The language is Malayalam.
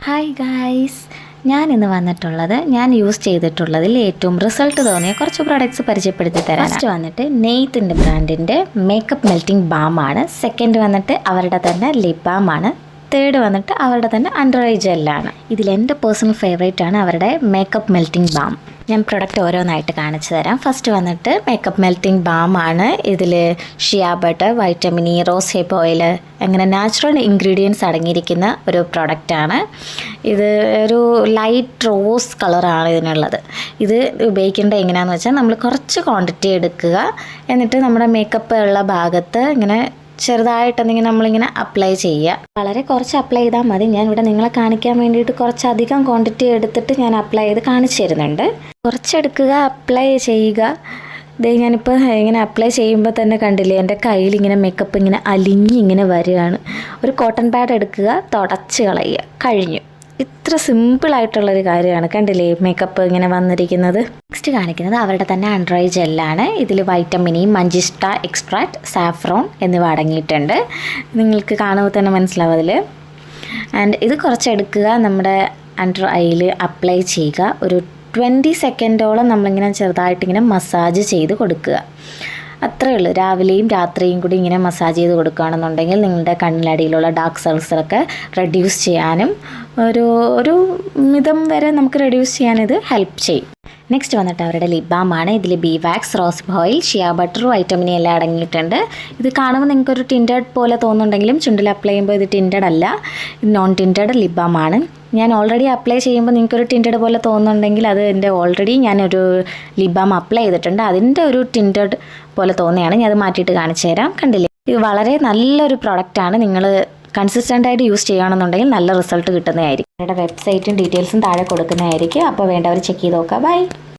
ഹായ് ഗായ്സ്, ഞാൻ ഇന്ന് വന്നിട്ടുള്ളത് ഞാൻ യൂസ് ചെയ്തിട്ടുള്ളതിൽ ഏറ്റവും റിസൾട്ട് തോന്നിയ കുറച്ച് പ്രോഡക്റ്റ്സ് പരിചയപ്പെടുത്തി തരാം. ഫസ്റ്റ് വന്നിട്ട് നെയ്ത്തിൻ്റെ ബ്രാൻഡിൻ്റെ മേക്കപ്പ് മെൽറ്റിംഗ് ബാമാണ്. സെക്കൻഡ് വന്നിട്ട് അവരുടെ തന്നെ ലിപ് ബാമാണ്. തേർഡ് വന്നിട്ട് അവരുടെ തന്നെ അണ്ടർ ഐ ജെല്ലാണ്. ഇതിലെൻ്റെ പേഴ്സണൽ ഫേവറേറ്റ് ആണ് അവരുടെ മേക്കപ്പ് മെൽറ്റിംഗ് ബാം. ഞാൻ പ്രൊഡക്റ്റ് ഓരോന്നായിട്ട് കാണിച്ചു തരാം. ഫസ്റ്റ് വന്നിട്ട് മേക്കപ്പ് മെൽറ്റിംഗ് ബാമാണ്. ഇതിൽ ഷിയ butter, vitamin E, rose Hep oil അങ്ങനെ നാച്ചുറൽ ഇൻഗ്രീഡിയൻസ് അടങ്ങിയിരിക്കുന്ന ഒരു പ്രൊഡക്റ്റാണ്. ഇത് ഒരു ലൈറ്റ് റോസ് കളറാണ് ഇതിനുള്ളത്. ഇത് ഉപയോഗിക്കേണ്ടത് എങ്ങനെയാണെന്ന് വെച്ചാൽ നമ്മൾ കുറച്ച് ക്വാണ്ടിറ്റി എടുക്കുക, എന്നിട്ട് നമ്മുടെ മേക്കപ്പ് ഉള്ള ഭാഗത്ത് ഇങ്ങനെ ചെറുതായിട്ടെന്തെങ്കിലും നമ്മളിങ്ങനെ അപ്ലൈ ചെയ്യുക. വളരെ കുറച്ച് അപ്ലൈ ചെയ്താൽ മതി. ഞാൻ ഇവിടെ നിങ്ങളെ കാണിക്കാൻ വേണ്ടിയിട്ട് കുറച്ചധികം ക്വാണ്ടിറ്റി എടുത്തിട്ട് ഞാൻ അപ്ലൈ ചെയ്ത് കാണിച്ചു തരുന്നുണ്ട്. കുറച്ചെടുക്കുക, അപ്ലൈ ചെയ്യുക. ഇതേ ഞാനിപ്പോൾ ഇങ്ങനെ അപ്ലൈ ചെയ്യുമ്പോൾ തന്നെ കണ്ടില്ലേ, എൻ്റെ കയ്യിൽ ഇങ്ങനെ മേക്കപ്പ് ഇങ്ങനെ അലിഞ്ഞിങ്ങനെ വരികയാണ്. ഒരു കോട്ടൺ പാഡ് എടുക്കുക, തുടച്ച് കളയുക, കഴിഞ്ഞു. ഇത്ര സിമ്പിളായിട്ടുള്ളൊരു കാര്യമാണ്. കണ്ടില്ലേ മേക്കപ്പ് ഇങ്ങനെ വന്നിരിക്കുന്നത്. നെക്സ്റ്റ് കാണിക്കുന്നത് അവരുടെ തന്നെ അണ്ടർ ഐ ജെല്ലാണ്. ഇതിൽ വൈറ്റമിൻ ഇ, മഞ്ചിസ്റ്റ എക്സ്ട്രാക്ട്, സാഫ്രോൺ എന്നിവ അടങ്ങിയിട്ടുണ്ട്. നിങ്ങൾക്ക് കാണുമ്പോൾ തന്നെ മനസ്സിലാവും അതിൽ. ആൻഡ് ഇത് കുറച്ചെടുക്കുക, നമ്മുടെ അണ്ടർ ഐയിൽ അപ്ലൈ ചെയ്യുക. ഒരു 20 സെക്കൻഡോളം നമ്മളിങ്ങനെ ചെറുതായിട്ടിങ്ങനെ മസാജ് ചെയ്ത് കൊടുക്കുക. അത്രയേ ഉള്ളൂ. രാവിലെയും രാത്രിയും കൂടി ഇങ്ങനെ മസാജ് ചെയ്ത് കൊടുക്കുകയാണെന്നുണ്ടെങ്കിൽ നിങ്ങളുടെ കണ്ണിലടിയിലുള്ള ഡാർക്ക് സർക്കിൾസൊക്കെ റെഡ്യൂസ് ചെയ്യാനും ഒരു മിതം വരെ നമുക്ക് റെഡ്യൂസ് ചെയ്യാനിത് ഹെൽപ്പ് ചെയ്യും. നെക്സ്റ്റ് വന്നിട്ട് അവരുടെ ലിപ് ബാമാണ്. ഇതിൽ bee wax, rose oil, shea butter, vitamin E എല്ലാം അടങ്ങിയിട്ടുണ്ട്. ഇത് കാണുമ്പോൾ നിങ്ങൾക്കൊരു ടിൻറ്റഡ് പോലെ തോന്നുന്നുണ്ടെങ്കിലും ചുണ്ടിൽ അപ്ലൈ ചെയ്യുമ്പോൾ ഇത് ടിൻറ്റഡ് അല്ല, ഇത് നോൺ ടിൻറ്റഡ് ലിപ് ബാമാണ്. ഞാൻ ഓൾറെഡി അപ്ലൈ ചെയ്യുമ്പോൾ നിങ്ങൾക്കൊരു ടിൻറ്റഡ് പോലെ തോന്നുന്നുണ്ടെങ്കിൽ അത് എൻ്റെ ഓൾറെഡി ഞാനൊരു ലിപ് ബാം അപ്ലൈ ചെയ്തിട്ടുണ്ട്, അതിൻ്റെ ഒരു ടിൻറ്റഡ് പോലെ തോന്നിയാണ്. ഞാൻ അത് മാറ്റിയിട്ട് കാണിച്ചു തരാം. കണ്ടില്ലേ, ഇത് വളരെ നല്ലൊരു പ്രോഡക്റ്റാണ്. നിങ്ങൾ കൺസിസ്റ്റൻ്റായിട്ട് യൂസ് ചെയ്യുകയാണെന്നുണ്ടെങ്കിൽ നല്ല റിസൾട്ട് കിട്ടുന്നതായിരിക്കും. അവരുടെ വെബ്സൈറ്റും ഡീറ്റെയിൽസും താഴെ കൊടുക്കുന്നതായിരിക്കും. അപ്പോൾ വേണ്ടവർ ചെക്ക് ചെയ്ത് നോക്കുക. ബൈ.